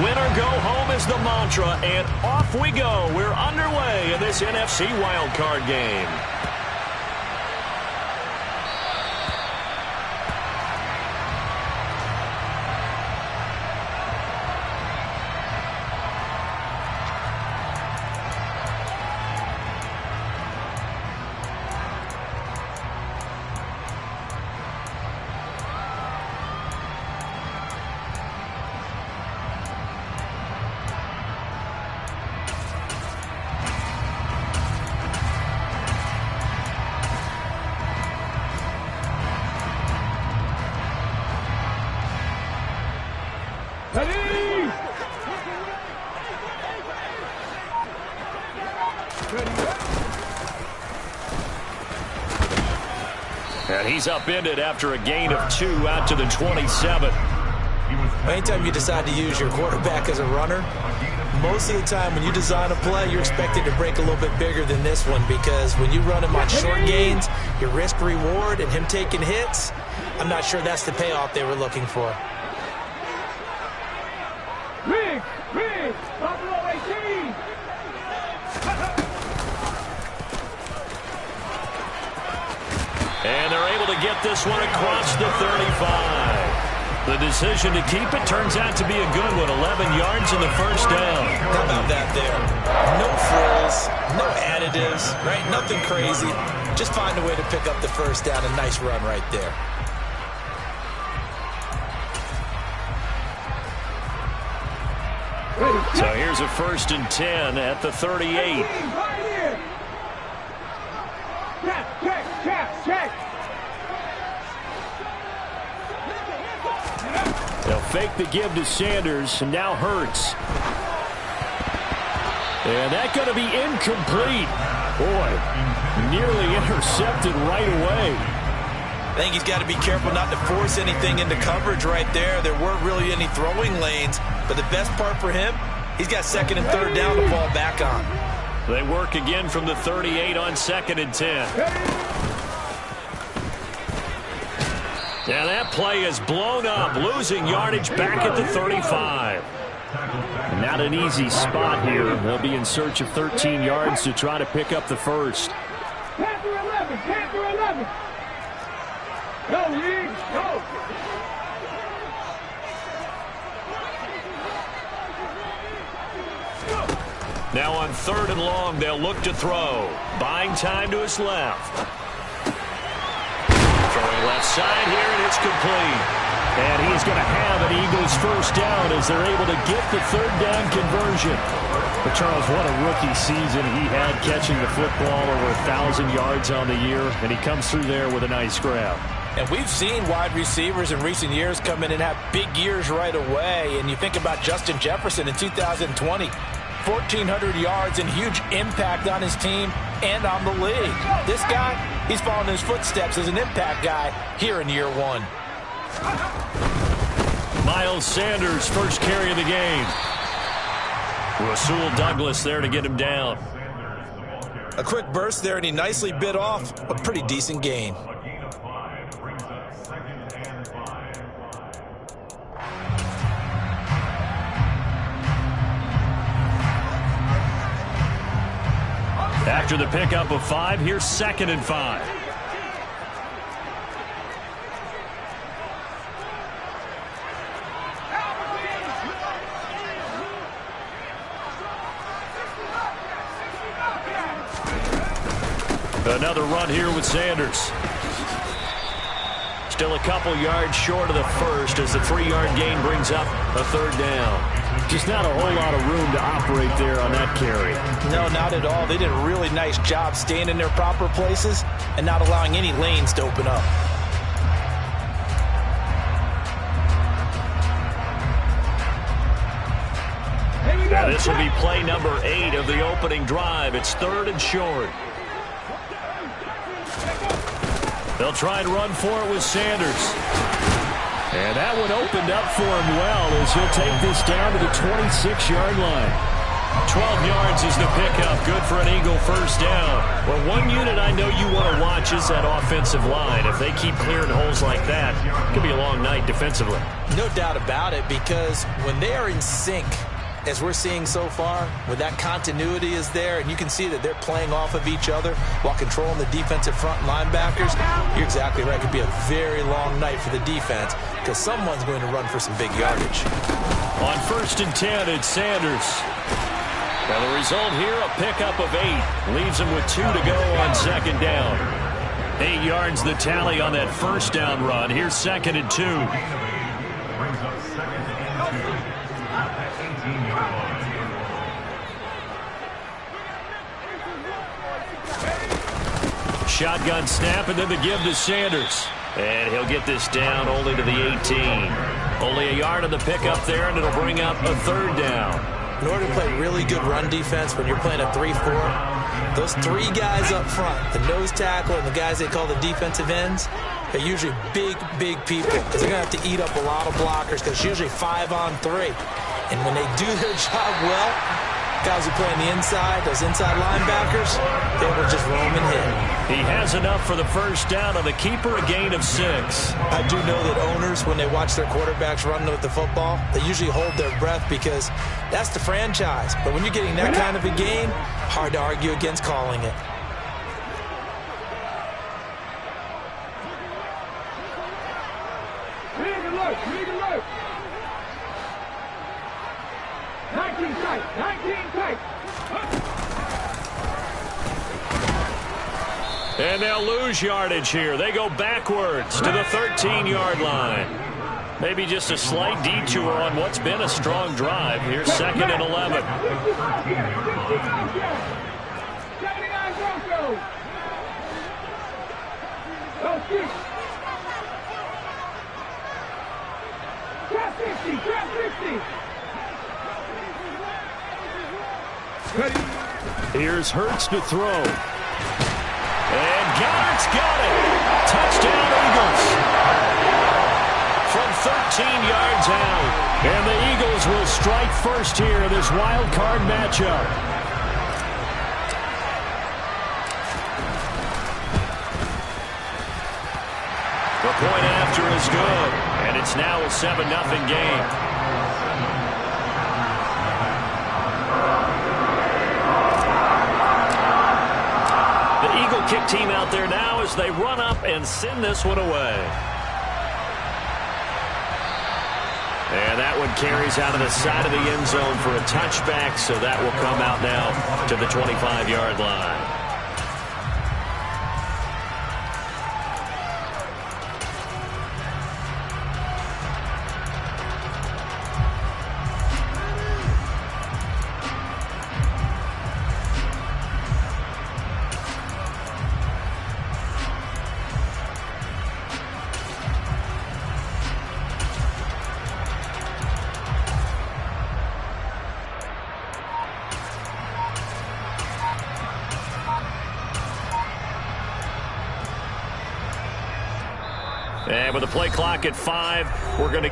Win or go home is the mantra, and off we go. We're underway in this NFC wildcard game. And he's upended after a gain of 2 out to the 27. Anytime you decide to use your quarterback as a runner, most of the time when you design a play, you're expected to break a little bit bigger than this one, because when you run him on short gains, your risk-reward and him taking hits, I'm not sure that's the payoff they were looking for. And they're able to get this one across the 35. The decision to keep it turns out to be a good one. 11 yards in the first down. How about that there? No frills, no additives, right? Nothing crazy. Just find a way to pick up the first down. A nice run right there. So here's a 1st and 10 at the 38. They'll fake the give to Sanders, and now Hurts. And that's going to be incomplete. Boy, nearly intercepted right away. I think he's got to be careful not to force anything into coverage right there. There weren't really any throwing lanes, but the best part for him, he's got 2nd and 3rd down to fall back on. They work again from the 38 on 2nd and 10. Yeah, that play is blown up, losing yardage back at the 35. Not an easy spot here. They'll be in search of 13 yards to try to pick up the first. Panther 11, Panther 11. Go, Reed, go. Now on 3rd and long, they'll look to throw. Buying time to his left. Throwing left side here, and it's complete. And he's going to have an Eagles first down as they're able to get the 3rd down conversion. But Charles, what a rookie season he had, catching the football over 1,000 yards on the year, and he comes through there with a nice grab. And we've seen wide receivers in recent years come in and have big years right away. And you think about Justin Jefferson in 2020, 1,400 yards and huge impact on his team and on the league. This guy, he's following his footsteps as an impact guy here in year 1. Miles Sanders, first carry of the game. Rasul Douglas there to get him down. A quick burst there, and he nicely bit off a pretty decent gain. After the pickup of 5, here's 2nd and 5. Another run here with Sanders. Still a couple yards short of the first as the 3-yard gain brings up a 3rd down. Just not a whole lot of room to operate there on that carry. No, not at all. They did a really nice job staying in their proper places and not allowing any lanes to open up. Now this will be play number 8 of the opening drive. It's 3rd and short. They'll try and run for it with Sanders. And that one opened up for him well as he'll take this down to the 26-yard line. 12 yards is the pickup. Good for an Eagle first down. Well, one unit I know you want to watch is that offensive line. If they keep clearing holes like that, it could be a long night defensively. No doubt about it, because when they are in sync, as we're seeing so far, when that continuity is there, and you can see that they're playing off of each other while controlling the defensive front linebackers, you're exactly right. It could be a very long night for the defense because someone's going to run for some big yardage. On 1st and 10, it's Sanders. Well, the result here, a pickup of 8. Leaves them with 2 to go on 2nd down. 8 yards the tally on that first down run. Here's 2nd and 2. Shotgun snap, and then the give to Sanders. And he'll get this down only to the 18. Only a yard on the pickup there, and it'll bring up a 3rd down. In order to play really good run defense when you're playing a 3-4, those 3 guys up front, the nose tackle and the guys they call the defensive ends, they're usually big people because they're going to have to eat up a lot of blockers because it's usually 5 on 3. And when they do their job well, guys who play on the inside, those inside linebackers, they will just roam and hit. He has enough for the first down on the keeper, a gain of 6. I do know that owners, when they watch their quarterbacks run with the football, they usually hold their breath because that's the franchise. But when you're getting that kind of a game, hard to argue against calling it. Lead alert. 19 tight. And they'll lose yardage here. They go backwards to the 13-yard line. Maybe just a slight detour on what's been a strong drive. Here's 2nd and 11. 79 Broncos. Go 6. Trap 50. Here's Hurts to throw. And Goddard's got it. Touchdown, Eagles. From 13 yards out. And the Eagles will strike first here in this wild card matchup. The point after is good. And it's now a 7-0 game. Kick team out there now as they run up and send this one away. And that one carries out of the side of the end zone for a touchback, so that will come out now to the 25-yard line. And with the play clock at 5, we're going to...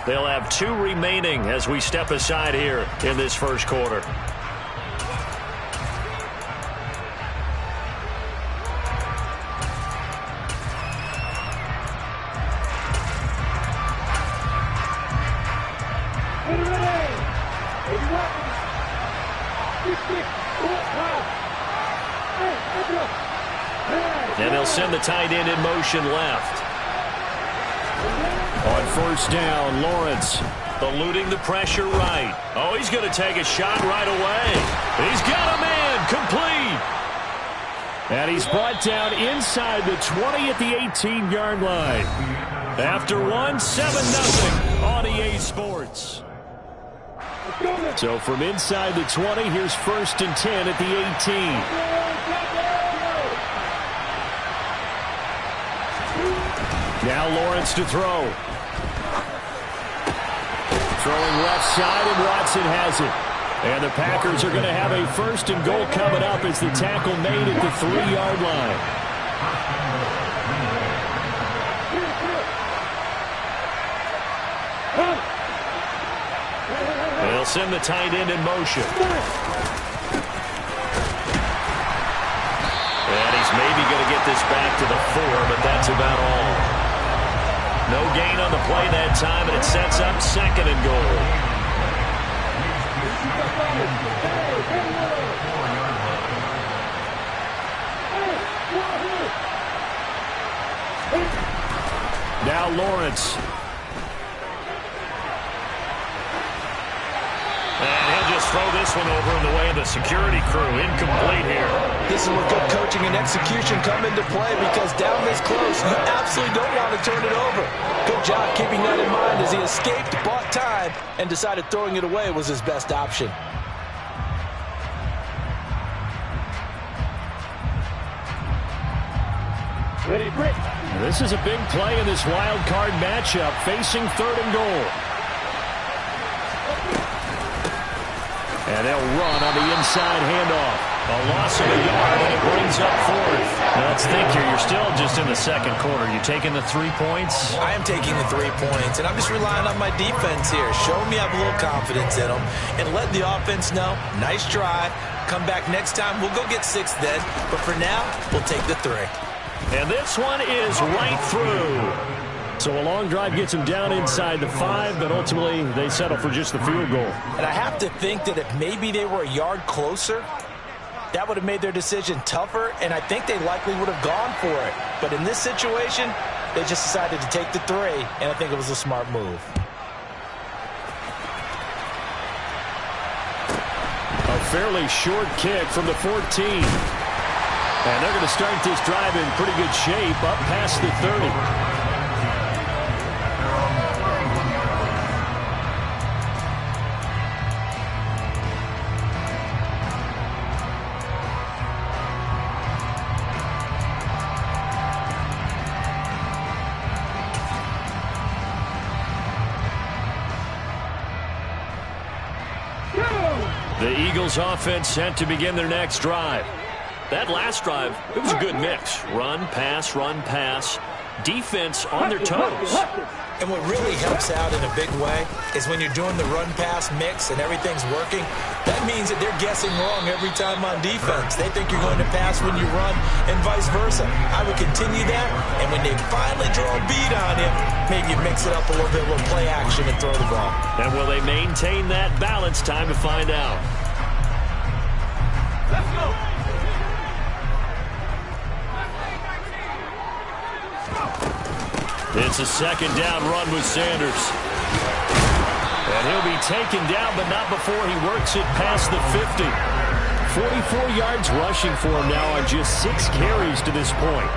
They'll have 2 remaining as we step aside here in this first quarter. And they'll send the tight end in motion left. On first down, Lawrence eluding the pressure right. Oh, he's going to take a shot right away. He's got a man, complete. And he's brought down inside the 20 at the 18-yard line. After one, 7-0 on EA Sports. So from inside the 20, here's 1st and 10 at the 18. Now Lawrence to throw. Throwing left side, and Watson has it. And the Packers are going to have a 1st and goal coming up as the tackle made at the 3-yard line. They'll send the tight end in motion. And he's maybe going to get this back to the 4, but that's about all. No gain on the play that time, and it sets up 2nd and goal. Now Lawrence. And he'll just throw this one over in the way of the security crew. Incomplete here. This is where good coaching and execution come into play, because down this close, you absolutely don't want to turn it over. Good job keeping that in mind as he escaped, bought time, and decided throwing it away was his best option. Ready, break. This is a big play in this wild card matchup, facing 3rd and goal. And they'll run on the inside handoff. A loss of a yard, and it brings up 4th. Now let's think here. You're still just in the 2nd quarter. You taking the 3 points? I am taking the 3 points, and I'm just relying on my defense here. Show me I have a little confidence in them, and let the offense know, nice try. Come back next time. We'll go get 6 then. But for now, we'll take the 3. And this one is right through. So a long drive gets them down inside the 5, but ultimately they settle for just the field goal. And I have to think that if maybe they were a yard closer, that would have made their decision tougher, and I think they likely would have gone for it. But in this situation, they just decided to take the 3, and I think it was a smart move. A fairly short kick from the 14. And they're going to start this drive in pretty good shape, up past the 30. The Eagles offense set to begin their next drive. That last drive, it was a good mix. Run, pass, defense on their toes. And what really helps out in a big way is when you're doing the run-pass mix and everything's working, that means that they're guessing wrong every time on defense. They think you're going to pass when you run and vice versa. I would continue that, and when they finally draw a beat on him, maybe you mix it up a little bit with play action and throw the ball. And will they maintain that balance? Time to find out. Let's go. It's a 2nd down run with Sanders. And he'll be taken down, but not before he works it past the 50. 44 yards rushing for him now on just 6 carries to this point.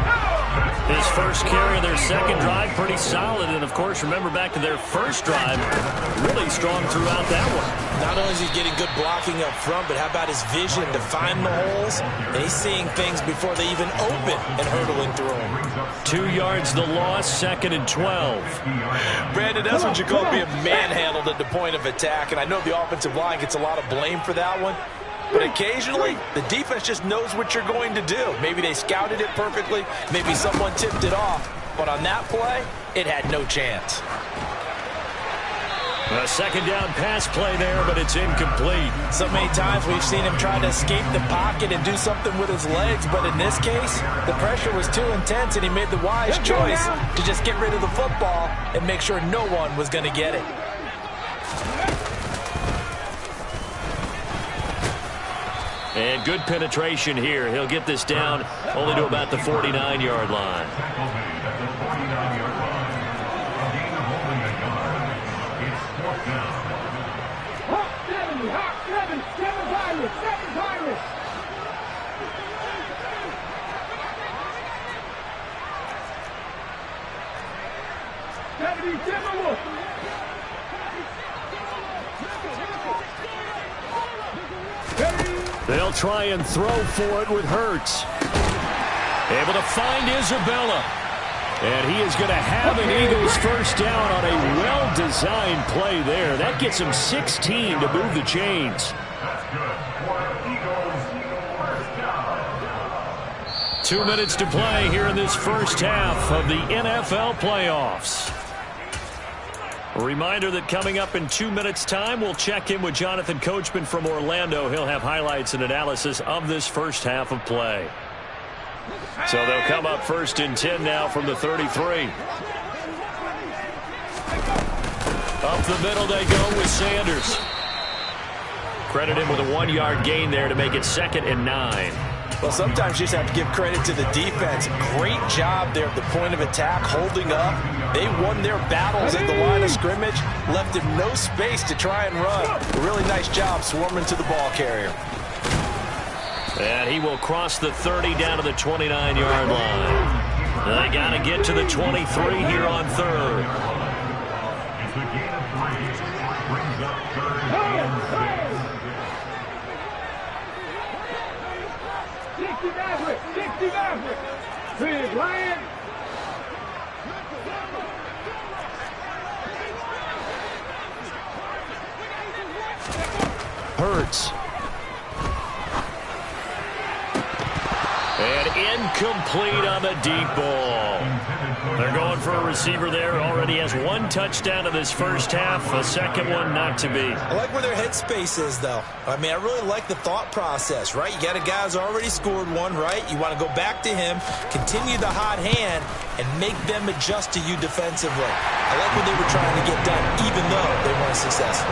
His first carry of their 2nd drive, pretty solid. And, of course, remember back to their first drive, really strong throughout that one. Not only is he getting good blocking up front, but how about his vision to find the holes? And he's seeing things before they even open and hurdling through them. 2 yards the loss, 2nd and 12. Brandon, that's what you call being manhandled at the point of attack. And I know the offensive line gets a lot of blame for that one. But occasionally, the defense just knows what you're going to do. Maybe they scouted it perfectly. Maybe someone tipped it off. But on that play, it had no chance. A 2nd down pass play there, but it's incomplete. So many times we've seen him try to escape the pocket and do something with his legs. But in this case, the pressure was too intense, and he made the wise choice to just get rid of the football and make sure no one was going to get it. And good penetration here. He'll get this down only to about the 49-yard line. Seven Pirates. They'll try and throw for it with Hurts. Able to find Isabella. And he is going to have an Eagles first down on a well-designed play there. That gets him 16 to move the chains. 2 minutes to play here in this first half of the NFL playoffs. A reminder that coming up in 2 minutes' time, we'll check in with Jonathan Coachman from Orlando. He'll have highlights and analysis of this first half of play. So they'll come up first and 10 now from the 33. Up the middle they go with Sanders. Credit him with a 1-yard gain there to make it 2nd and 9. Well, sometimes you just have to give credit to the defense. Great job there at the point of attack, holding up. They won their battles at the line of scrimmage, left him no space to try and run. A really nice job swarming to the ball carrier. And he will cross the 30 down to the 29-yard line. They got to get to the 23 here on 3rd. Big Lion. Hurts. And incomplete on the deep ball. They're going for a receiver there. Already has 1 touchdown in this first half. A second one not to be. I like where their headspace is, though. I mean, I really like the thought process, right? You got a guy who's already scored 1, right? You want to go back to him, continue the hot hand, and make them adjust to you defensively. I like what they were trying to get done, even though they weren't successful.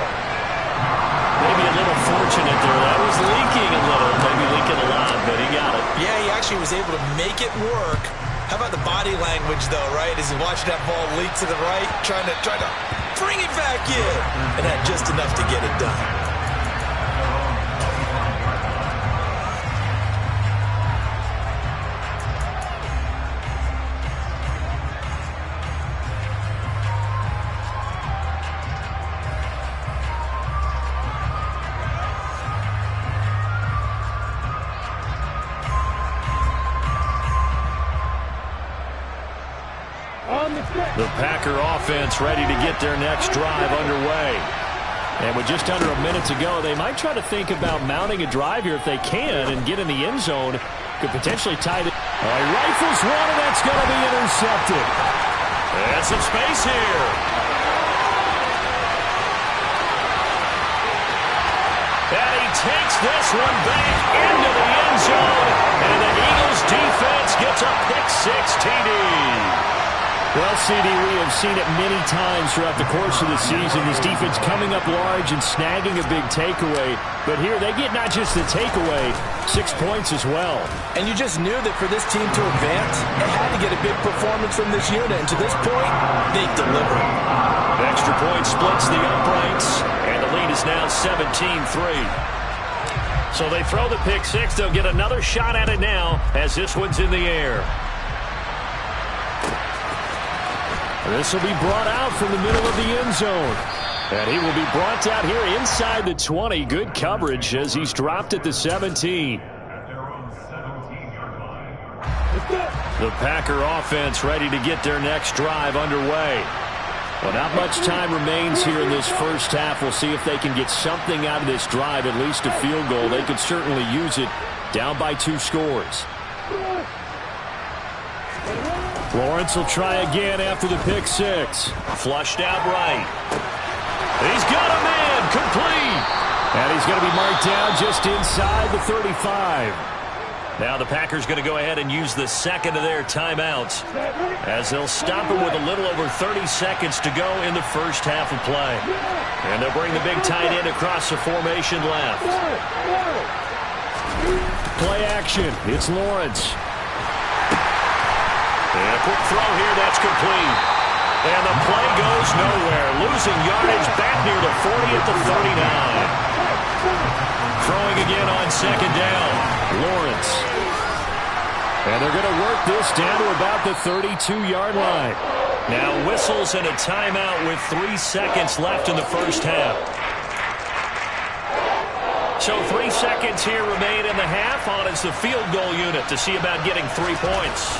Maybe a little fortunate there. That was leaking a little, maybe leaking a lot, but he got it. Yeah, he actually was able to make it work. How about the body language, though, right? As he watched that ball leak to the right, trying to bring it back in, and had just enough to get it done. The Packer offense ready to get their next drive underway. And with just under a minute to go, they might try to think about mounting a drive here if they can and get in the end zone. Could potentially tie it. He rifles one, and that's going to be intercepted. And some space here. And he takes this one back into the end zone. And the Eagles defense gets a pick-6 TD. Well, CD, we have seen it many times throughout the course of the season. This defense coming up large and snagging a big takeaway. But here, they get not just the takeaway, 6 points as well. And you just knew that for this team to advance, it had to get a big performance from this unit. And to this point, they delivered. The extra point splits the uprights, and the lead is now 17-3. So they throw the pick-6. They'll get another shot at it now as this one's in the air. This will be brought out from the middle of the end zone. And he will be brought out here inside the 20. Good coverage as he's dropped at the 17. The Packer offense ready to get their next drive underway. Well, not much time remains here in this first half. We'll see if they can get something out of this drive, at least a field goal. They could certainly use it down by 2 scores. Lawrence will try again after the pick-6. Flushed out right. He's got a man, complete. And he's going to be marked down just inside the 35. Now the Packers going to go ahead and use the second of their timeouts as they'll stop him with a little over 30 seconds to go in the first half of play. And they'll bring the big tight end across the formation left. Play action. It's Lawrence. And a quick throw here, that's complete. And the play goes nowhere. Losing yardage back near the 40 at the 39. Throwing again on second down. Lawrence. And they're going to work this down to about the 32-yard line. Now whistles and a timeout with 3 seconds left in the first half. So 3 seconds here remain in the half on as the field goal unit to see about getting 3 points.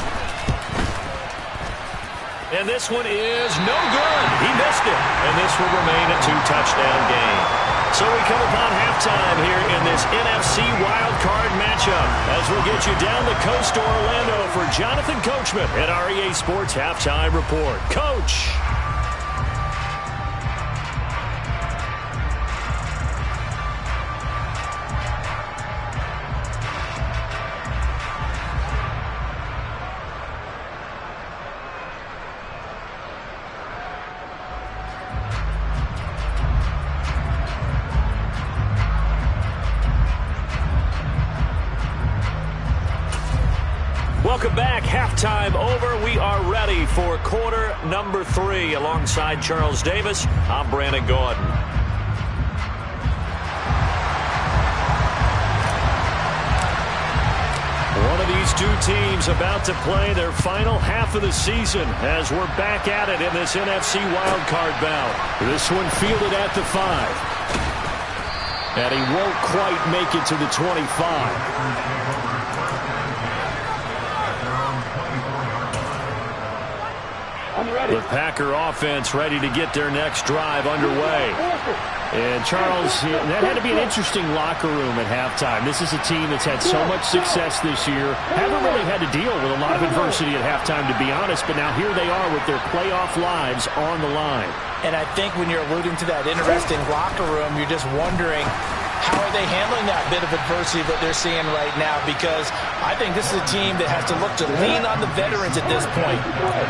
And this one is no good. He missed it. And this will remain a 2-touchdown game. So we come upon halftime here in this NFC wildcard matchup as we'll get you down the coast to Orlando for Jonathan Coachman at our EA Sports Halftime Report. Coach. Welcome back. Halftime over. We are ready for quarter number 3. Alongside Charles Davis, I'm Brandon Gaudin. One of these two teams about to play their final half of the season as we're back at it in this NFC wildcard bout. This one fielded at the 5. And he won't quite make it to the 25. The Packer offense ready to get their next drive underway. And Charles, that had to be an interesting locker room at halftime. This is a team that's had so much success this year. Haven't really had to deal with a lot of adversity at halftime, to be honest. But now here they are with their playoff lives on the line. And I think when you're alluding to that interesting locker room, you're just wondering, how are they handling that bit of adversity that they're seeing right now? Because I think this is a team that has to look to lean on the veterans at this point.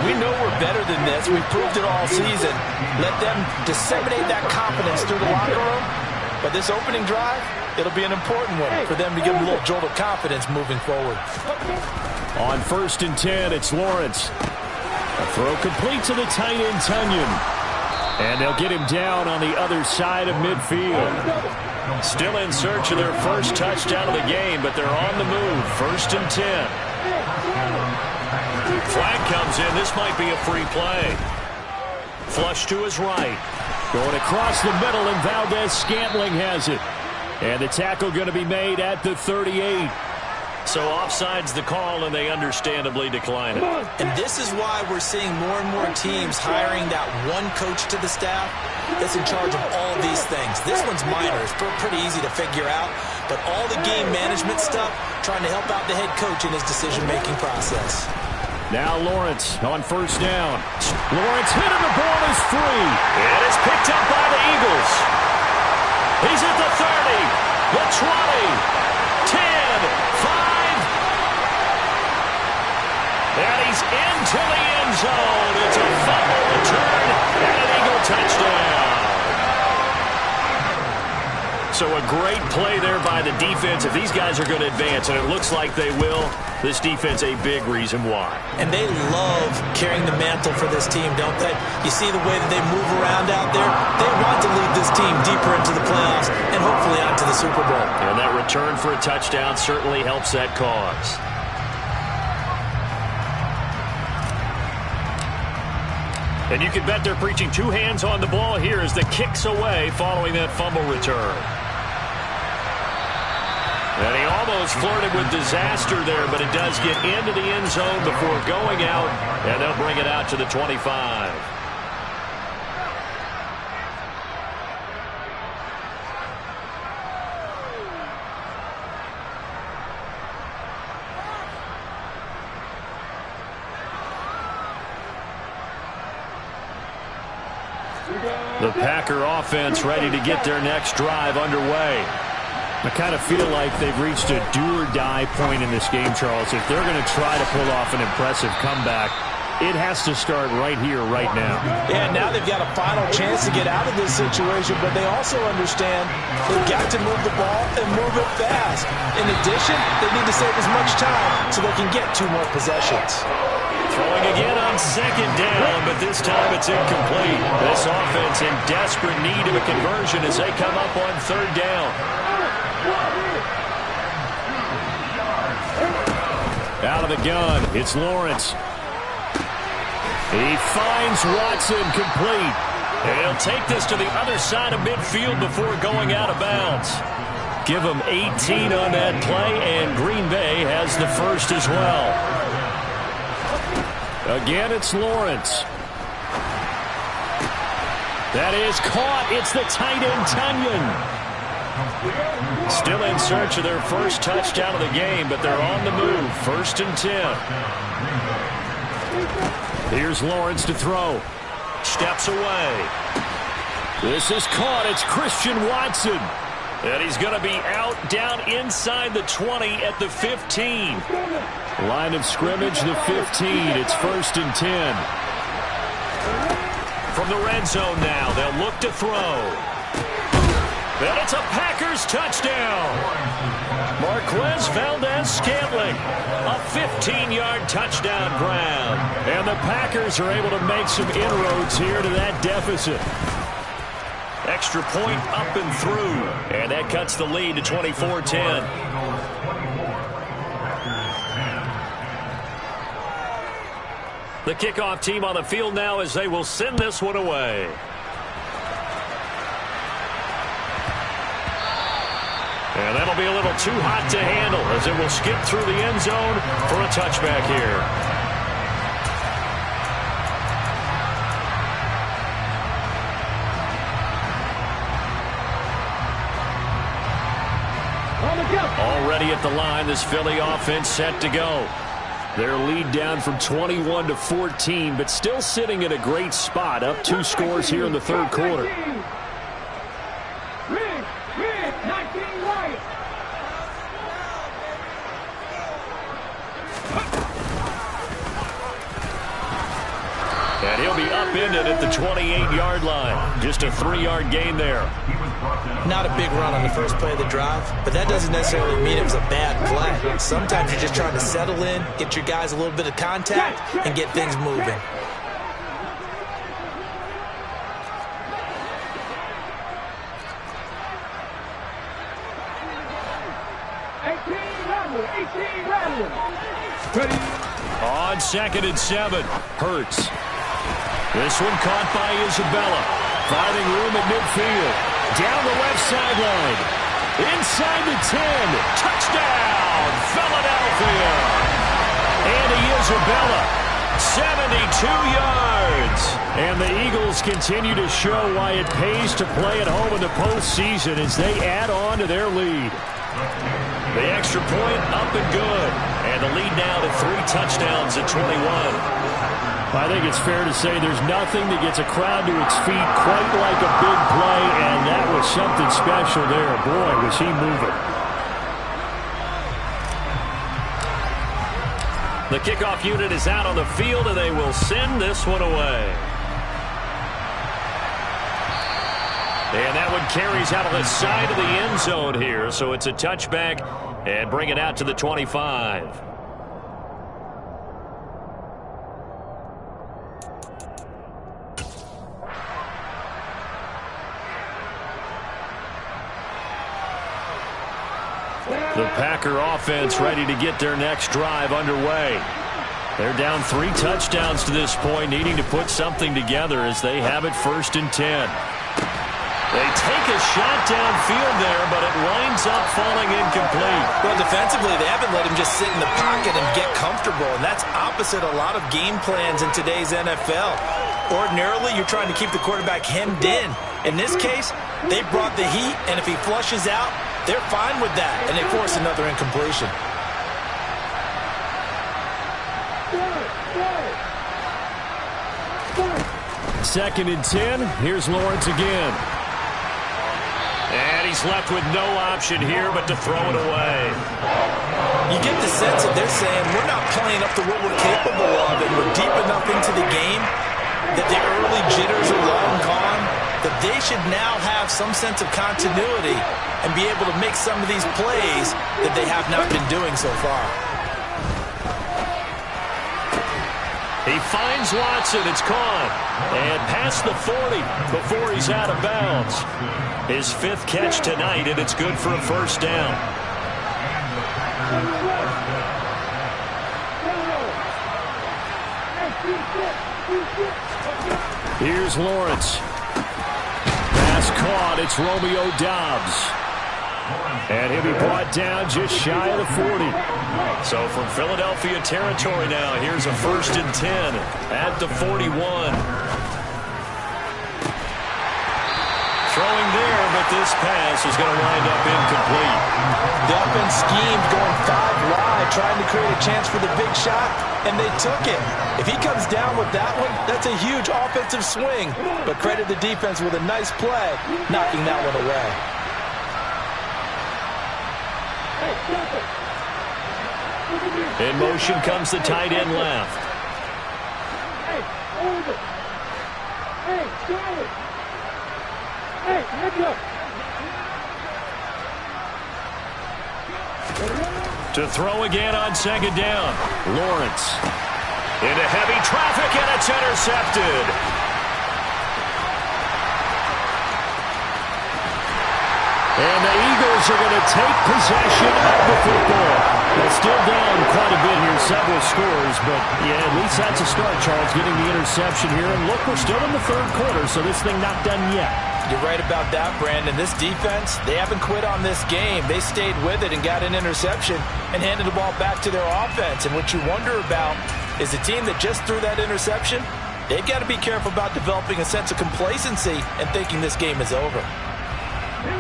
We know we're better than this. We've proved it all season. Let them disseminate that confidence through the locker room. But this opening drive, it'll be an important one for them to give them a little jolt of confidence moving forward. On 1st and 10, it's Lawrence. A throw complete to the tight end, Tunyon. And they'll get him down on the other side of midfield. Still in search of their first touchdown of the game, but they're on the move. 1st and 10. Flag comes in. This might be a free play. Flush to his right. Going across the middle, and Valdez-Scantling has it. And the tackle going to be made at the 38. So offside's the call, and they understandably decline it. And this is why we're seeing more and more teams hiring that one coach to the staff that's in charge of all these things. This one's minor. It's pretty easy to figure out. But all the game management stuff, trying to help out the head coach in his decision-making process. Now Lawrence on 1st down. Lawrence hit him. The ball is free. And it's picked up by the Eagles. He's at the 30, the 20, 10, 5. And he's into the end zone. It's a fumble return and an Eagle touchdown. So a great play there by the defense. If these guys are going to advance, and it looks like they will, this defense a big reason why. And they love carrying the mantle for this team, don't they? You see the way that they move around out there? They want to lead this team deeper into the playoffs and hopefully onto the Super Bowl. And that return for a touchdown certainly helps that cause. And you can bet they're preaching 2 hands on the ball here as the kick's away following that fumble return. And he almost flirted with disaster there, but it does get into the end zone before going out, and they'll bring it out to the 25. The Packer offense ready to get their next drive underway. I kind of feel like they've reached a do-or-die point in this game, Charles. If they're going to try to pull off an impressive comeback, it has to start right here, right now. Yeah, now they've got a final chance to get out of this situation, but they also understand they've got to move the ball and move it fast. In addition, they need to save as much time so they can get 2 more possessions. Throwing again on 2nd down, but this time it's incomplete. This offense in desperate need of a conversion as they come up on 3rd down. Out of the gun, it's Lawrence. He finds Watson complete. And he'll take this to the other side of midfield before going out of bounds. Give him 18 on that play, and Green Bay has the first as well. Again, it's Lawrence. That is caught. It's the tight end, Tonyan. Still in search of their first touchdown of the game, but they're on the move. 1st and 10. Here's Lawrence to throw. Steps away. This is caught. It's Christian Watson. And he's going to be out down inside the 20 at the 15. Line of scrimmage, the 15. It's 1st and 10. From the red zone now, they'll look to throw. And it's a Packers touchdown. Marquez Valdez-Scantling, a 15-yard touchdown grab. And the Packers are able to make some inroads here to that deficit. Extra point up and through. And that cuts the lead to 24-10. The kickoff team on the field now as they will send this one away. And that'll be a little too hot to handle as it will skip through the end zone for a touchback here. Already at the line, this Philly offense set to go. Their lead down from 21 to 14, but still sitting in a great spot, up 2 scores here in the 3rd quarter. And he'll be upended at the 28-yard line. Just a 3-yard gain there. Not a big run on the first play of the drive, but that doesn't necessarily mean it was a bad play. Sometimes you're just trying to settle in, get your guys a little bit of contact, and get things moving. On 2nd and 7, Hurts. This one caught by Isabella. Finding room at midfield. Down the left sideline. Inside the 10. Touchdown, Philadelphia. Andy Isabella, 72 yards. And the Eagles continue to show why it pays to play at home in the postseason as they add on to their lead. The extra point up and good. And the lead now to 3 touchdowns at 21. I think it's fair to say there's nothing that gets a crowd to its feet quite like a big play, and that was something special there. Boy, was he moving. The kickoff unit is out on the field, and they will send this one away. And that one carries out on the side of the end zone here, so it's a touchback and bring it out to the 25. The Packer offense ready to get their next drive underway. They're down 3 touchdowns to this point, needing to put something together as they have it 1st and 10. They take a shot downfield there, but it winds up falling incomplete. Well, defensively, they haven't let him just sit in the pocket and get comfortable, and that's opposite a lot of game plans in today's NFL. Ordinarily, you're trying to keep the quarterback hemmed in. In this case, they brought the heat, and if he flushes out, they're fine with that, and they force another incompletion. Second and 10. Here's Lawrence again. And he's left with no option here but to throw it away. You get the sense that they're saying, we're not playing up to what we're capable of, and we're deep enough into the game that the early jitters are long gone, that they should now have some sense of continuity and be able to make some of these plays that they have not been doing so far. He finds Watson. It's caught. And past the 40 before he's out of bounds. His 5th catch tonight, and it's good for a 1st down. Here's Lawrence. Pass caught. It's Romeo Doubs. And he'll be brought down just shy of the 40. So from Philadelphia territory now, here's a 1st and 10 at the 41. Throwing there, but this pass is going to wind up incomplete. The offense schemed going 5 wide, trying to create a chance for the big shot, and they took it. If he comes down with that one, that's a huge offensive swing. But credit the defense with a nice play, knocking that one away. In motion comes the tight end left. Hey, hold it. Hey, throw it. Hey, heads up. To throw again on 2nd down. Lawrence into heavy traffic, and it's intercepted. And the Eagles are going to take possession of the football. They're still down quite a bit here, several scores, but yeah, at least that's a start, Charles, getting the interception here. And look, we're still in the 3rd quarter, so this thing not done yet. You're right about that, Brandon. This defense, they haven't quit on this game. They stayed with it and got an interception and handed the ball back to their offense. And what you wonder about is the team that just threw that interception, they've got to be careful about developing a sense of complacency and thinking this game is over.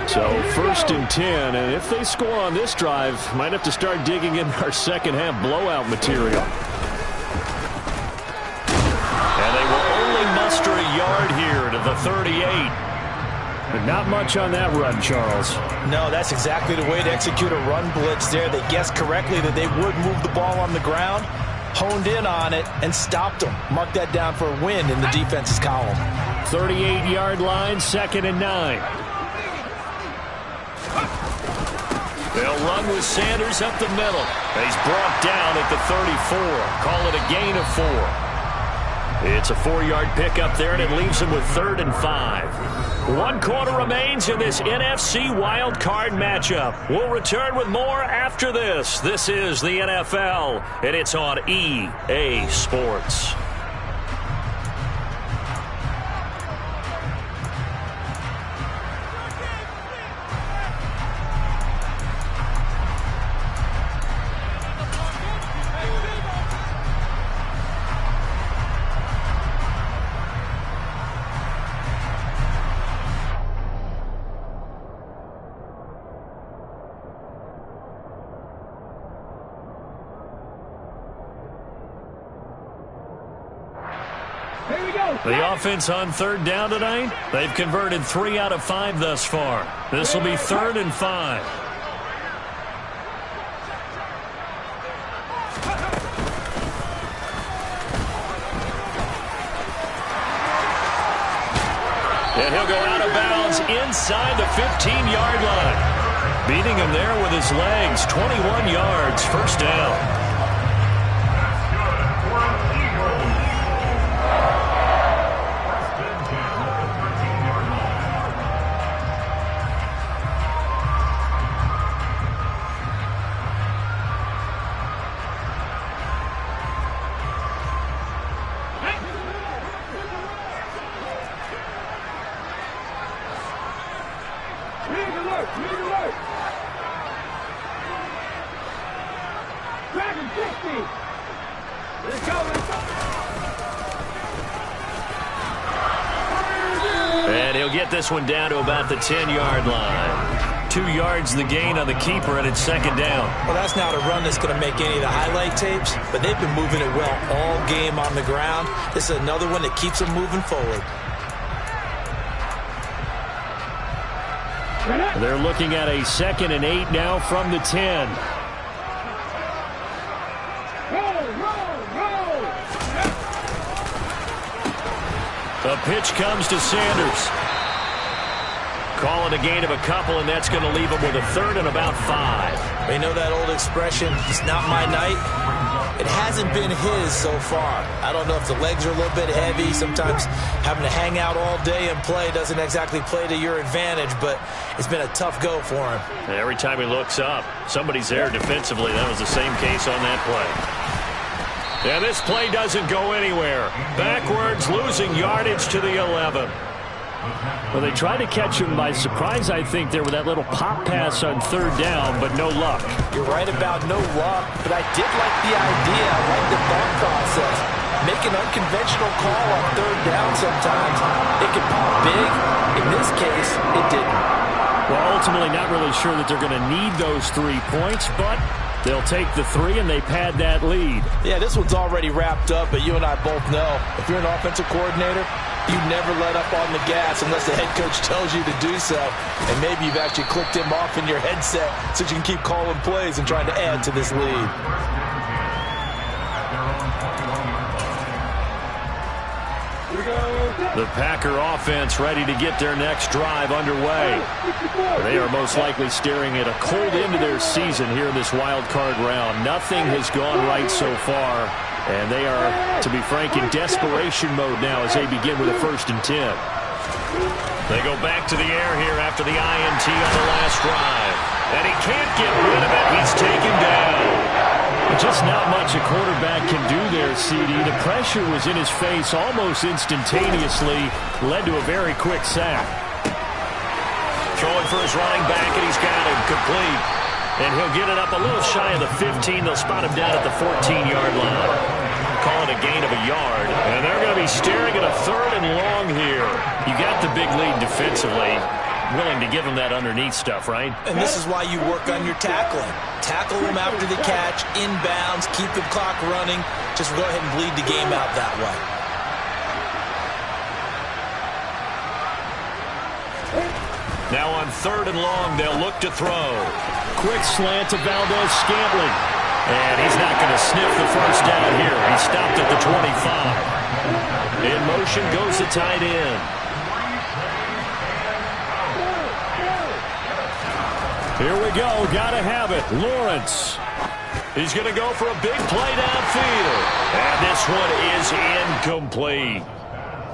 So 1st and 10, and if they score on this drive, might have to start digging in our second-half blowout material. And they will only muster a yard here to the 38. But not much on that run, Charles. No, that's exactly the way to execute a run blitz there. They guessed correctly that they would move the ball on the ground, honed in on it, and stopped them. Mark that down for a win in the defense's column. 38-yard line, 2nd and 9. They'll run with Sanders up the middle. He's brought down at the 34. Call it a gain of 4. It's a 4-yard pickup there, and it leaves him with 3rd and 5. 1 quarter remains in this NFC Wild Card matchup. We'll return with more after this. This is the NFL, and it's on EA Sports. The offense on 3rd down tonight, they've converted 3 out of 5 thus far. This will be 3rd and 5. And he'll go out of bounds inside the 15-yard line. Beating him there with his legs, 21 yards, 1st down. And he'll get this one down to about the 10-yard line. 2 yards the gain on the keeper, and it's 2nd down. Well, that's not a run that's going to make any of the highlight tapes, but they've been moving it well all game on the ground. This is another one that keeps them moving forward. They're looking at a 2nd and 8 now from the 10. The pitch comes to Sanders. Call it a gain of a couple, and that's going to leave him with a 3rd and about 5. You know that old expression, it's not my night? It hasn't been his so far. I don't know if the legs are a little bit heavy. Sometimes having to hang out all day and play doesn't exactly play to your advantage, but it's been a tough go for him. And every time he looks up, somebody's there defensively. That was the same case on that play. And this play doesn't go anywhere. Backwards, losing yardage to the 11. Well, they tried to catch him by surprise, I think, there with that little pop pass on third down, but no luck. You're right about no luck, but I did like the idea. I like the thought process. Make an unconventional call on third down sometimes. It can pop big. In this case, it didn't. Well, ultimately not really sure that they're going to need those 3 points, but they'll take the 3 and they pad that lead. Yeah, this one's already wrapped up, but you and I both know if you're an offensive coordinator, you never let up on the gas unless the head coach tells you to do so. And maybe you've actually clicked him off in your headset so you can keep calling plays and trying to add to this lead. The Packer offense ready to get their next drive underway. They are most likely staring at a cold end to their season here in this wild card round. Nothing has gone right so far, and they are, to be frank, in desperation mode now as they begin with a 1st and 10. They go back to the air here after the INT on the last drive. And he can't get rid of it. He's taken down. Just not much a quarterback can do there, CD. The pressure was in his face almost instantaneously, led to a very quick sack. Throwing for his running back, and he's got him complete. And he'll get it up a little shy of the 15. They'll spot him down at the 14-yard line. Calling a gain of a yard. And they're going to be staring at a 3rd and long here. You got the big lead defensively. Willing to give him that underneath stuff, right? And this is why you work on your tackling. Tackle him after the catch, inbounds, keep the clock running. Just go ahead and bleed the game out that way. Now on 3rd and long, they'll look to throw. Quick slant to Valdez-Scantling. And he's not going to sniff the first down here. He stopped at the 25. In motion goes the tight end. Here we go. Got to have it. Lawrence. He's going to go for a big play downfield. And this one is incomplete.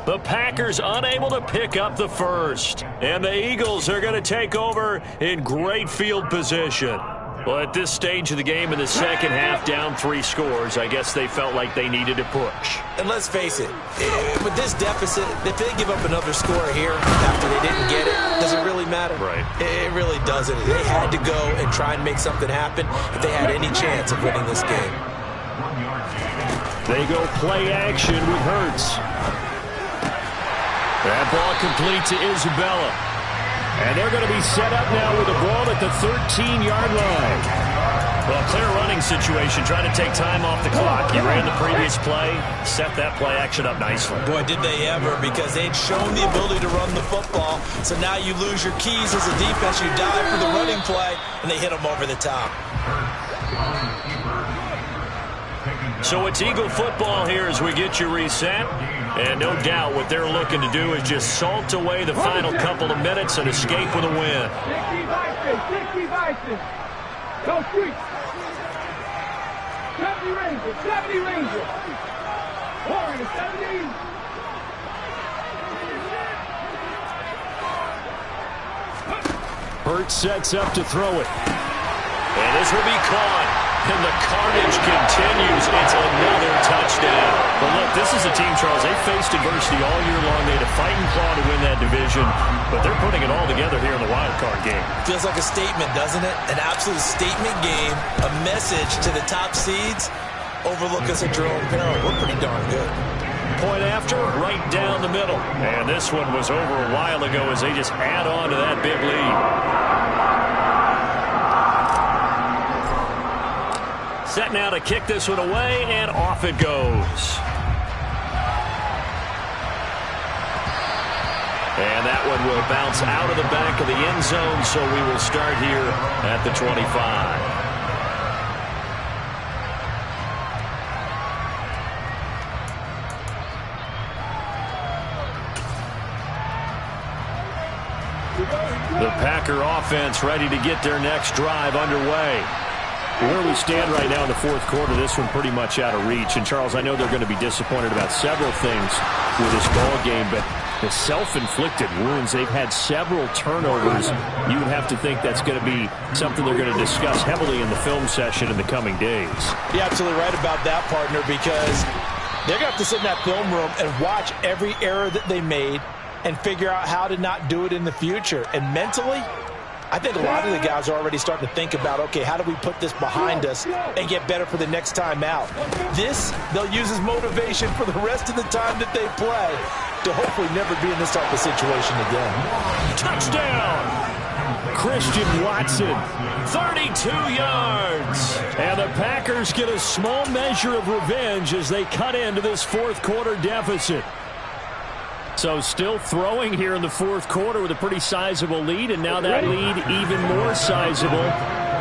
The Packers unable to pick up the first. And the Eagles are going to take over in great field position. Well, at this stage of the game in the second half, down 3 scores, I guess they felt like they needed to push. And let's face it, with this deficit, if they give up another score here after they didn't get it, does it really matter? Right. It really doesn't. They had to go and try and make something happen if they had any chance of winning this game. They go play action with Hurts. That ball complete to Isabella. And they're going to be set up now with the ball at the 13-yard line. Well, clear running situation, trying to take time off the clock. He ran the previous play, set that play action up nicely. Boy, did they ever, because they'd shown the ability to run the football. So now you lose your keys as a defense. You dive for the running play, and they hit them over the top. So it's Eagle football here as we get you reset. And no doubt what they're looking to do is just salt away the final couple of minutes and escape with a win. 60 Vikings. Go Street. 70 Rangers. 70 Rangers. Warriors, 70. Hurts sets up to throw it. And this will be caught. And the carnage continues. It's another touchdown. But look, this is a team, Charles, they faced adversity all year long. They had to fight and claw to win that division. But they're putting it all together here in the wild card game. Feels like a statement, doesn't it? An absolute statement game. A message to the top seeds. Overlook us at your own peril. We're pretty darn good. Point after, right down the middle. And this one was over a while ago as they just add on to that big lead. Set now to kick this one away, and off it goes. And that one will bounce out of the back of the end zone, so we will start here at the 25. The Packer offense ready to get their next drive underway. Where we stand right now in the fourth quarter, this one pretty much out of reach. And, Charles, I know they're going to be disappointed about several things with this ball game, but the self-inflicted wounds, they've had several turnovers. You would have to think that's going to be something they're going to discuss heavily in the film session in the coming days. You're absolutely right about that, partner, because they're going to have to sit in that film room and watch every error that they made and figure out how to not do it in the future. And mentally, I think a lot of the guys are already starting to think about, okay, how do we put this behind us and get better for the next time out? This, they'll use as motivation for the rest of the time that they play to hopefully never be in this type of situation again. Touchdown! Christian Watson, 32 yards. And the Packers get a small measure of revenge as they cut into this fourth quarter deficit. So still throwing here in the fourth quarter with a pretty sizable lead, and now that lead even more sizable.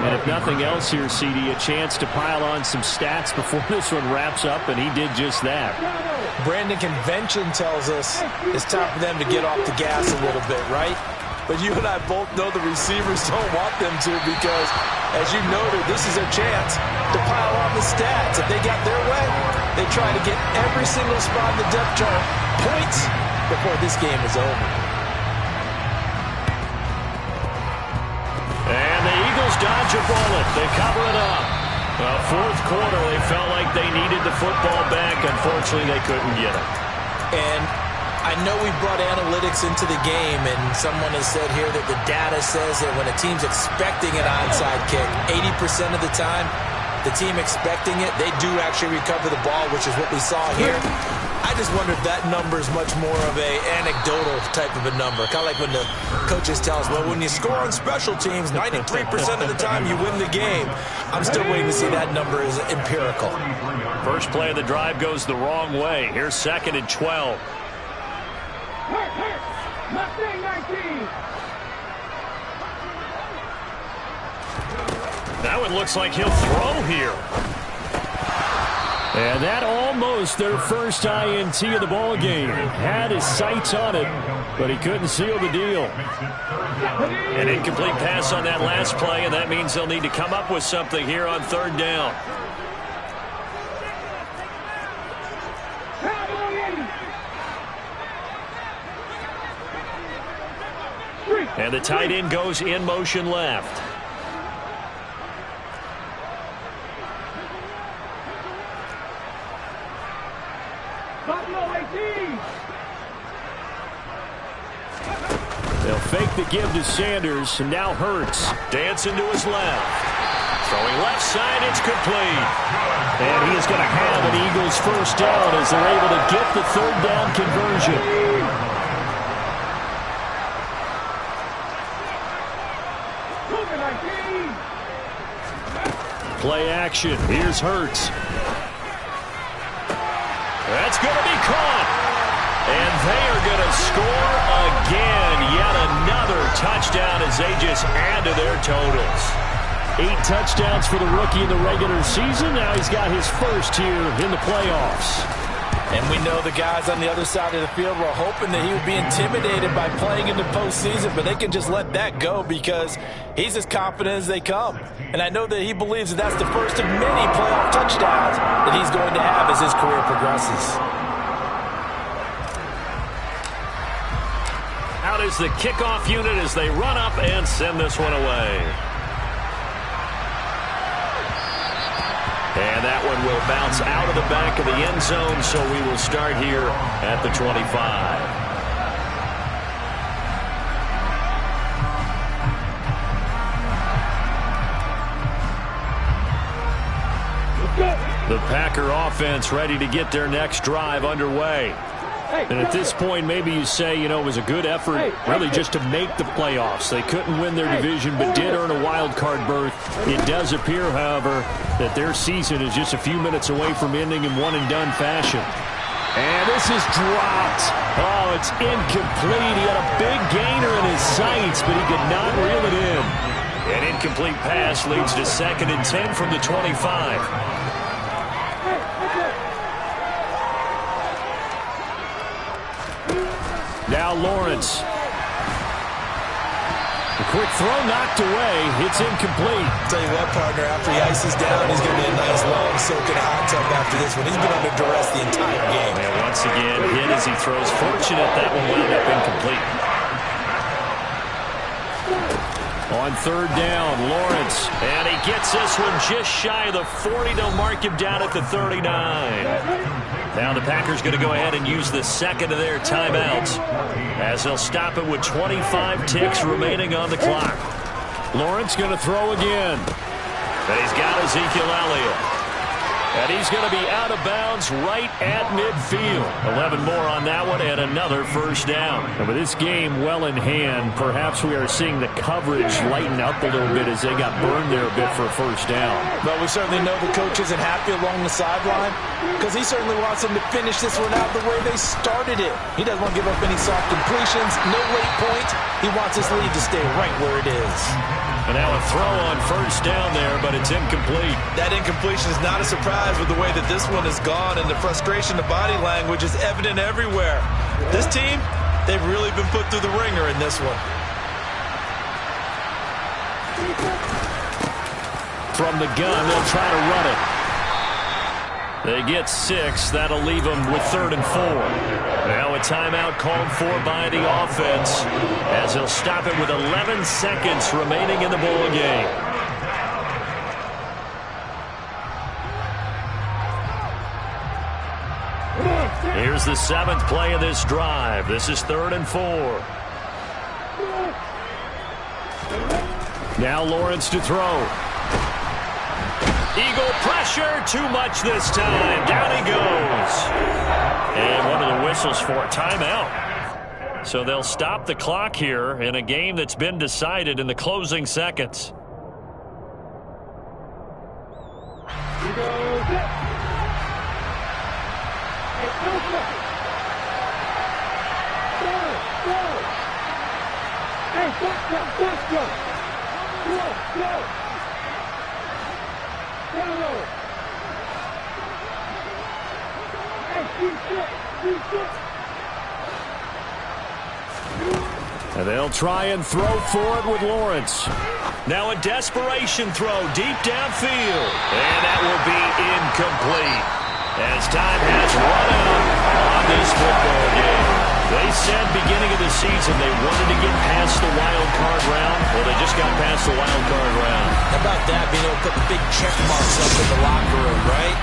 And if nothing else here, CD, a chance to pile on some stats before this one wraps up, and he did just that. Brandon, convention tells us it's time for them to get off the gas a little bit, right? But you and I both know the receivers don't want them to because, as you noted, this is their chance to pile on the stats. If they got their way, they try to get every single spot in the depth chart points before this game is over. And the Eagles dodge a bullet. They cover it up. Fourth quarter, they felt like they needed the football back. Unfortunately, they couldn't get it. And I know we brought analytics into the game, and someone has said here that the data says that when a team's expecting an onside kick, 80% of the time, the team expecting it, they do actually recover the ball, which is what we saw here. I just wonder if that number is much more of a anecdotal type of a number. Kind of like when the coaches tell us, well, when you score on special teams, 93% of the time you win the game. I'm still waiting to see that number is empirical. First play of the drive goes the wrong way. Here's 2nd and 12. Mustang 19. That one looks like he'll throw here. And that almost their first INT of the ball game. Had his sights on it, but he couldn't seal the deal. An incomplete pass on that last play, and that means they'll need to come up with something here on 3rd down. And the tight end goes in motion left. They'll fake the give to Sanders, and now Hurts. Dancing to his left. Throwing left side, it's complete. And he is going to have an Eagles first down as they're able to get the 3rd down conversion. Play action. Here's Hurts. That's going to be caught. And they are going to score again. Yet another touchdown as they just add to their totals. 8 touchdowns for the rookie in the regular season. Now he's got his first here in the playoffs. And we know the guys on the other side of the field were hoping that he would be intimidated by playing in the postseason, but they can just let that go because he's as confident as they come. And I know that he believes that that's the first of many playoff touchdowns that he's going to have as his career progresses. Out is the kickoff unit as they run up and send this one away. And that one will bounce out of the back of the end zone, so we will start here at the 25. The Packer offense ready to get their next drive underway. And at this point, maybe you say, you know, it was a good effort really just to make the playoffs. They couldn't win their division but did earn a wild card berth. It does appear, however, that their season is just a few minutes away from ending in one-and-done fashion. And this is dropped. Oh, it's incomplete. He had a big gainer in his sights, but he could not reel it in. An incomplete pass leads to 2nd and 10 from the 25. Now Lawrence. The quick throw knocked away. It's incomplete. Tell you what, partner, after he ices down, he's going to be a nice long soak in a hot tub after this one. He's been under duress the entire game. And once again, hit as he throws. Fortunate that one wound up incomplete. On third down, Lawrence. And he gets this one just shy of the 40. They'll mark him down at the 39. Now the Packers going to go ahead and use the second of their timeouts as they'll stop it with 25 ticks remaining on the clock. Lawrence going to throw again. And he's got Ezekiel Elliott. And he's going to be out of bounds right at midfield. 11 more on that one and another first down. And with this game well in hand, perhaps we are seeing the coverage lighten up a little bit as they got burned there a bit for a first down. But we certainly know the coach isn't happy along the sideline because he certainly wants them to finish this one out the way they started it. He doesn't want to give up any soft completions, no late points. He wants his lead to stay right where it is. And now a throw on first down there, but it's incomplete. That incompletion is not a surprise with the way that this one has gone, and the frustration of body language is evident everywhere. This team, they've really been put through the ringer in this one. From the gun, they'll try to run it. They get 6. That'll leave them with 3rd and 4. Now a timeout called for by the offense as they'll stop it with 11 seconds remaining in the ball game. Here's the 7th play of this drive. This is 3rd and 4. Now Lawrence to throw. Eagle pressure, too much this time. Down he goes. And one of the whistles for a timeout. So they'll stop the clock here in a game that's been decided in the closing seconds. And they'll try and throw for it with Lawrence. Now a desperation throw deep downfield. And that will be incomplete as time has run out on this football game. They said beginning of the season they wanted to get past the wild card round. Well, they just got past the wild card round. How about that, being able to put big check marks up in the locker room, right?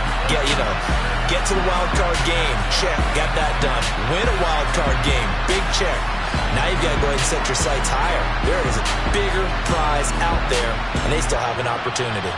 Get to the wild card game. Check. Got that done. Win a wild card game. Big check. Now you've got to go ahead and set your sights higher. There is a bigger prize out there, and they still have an opportunity.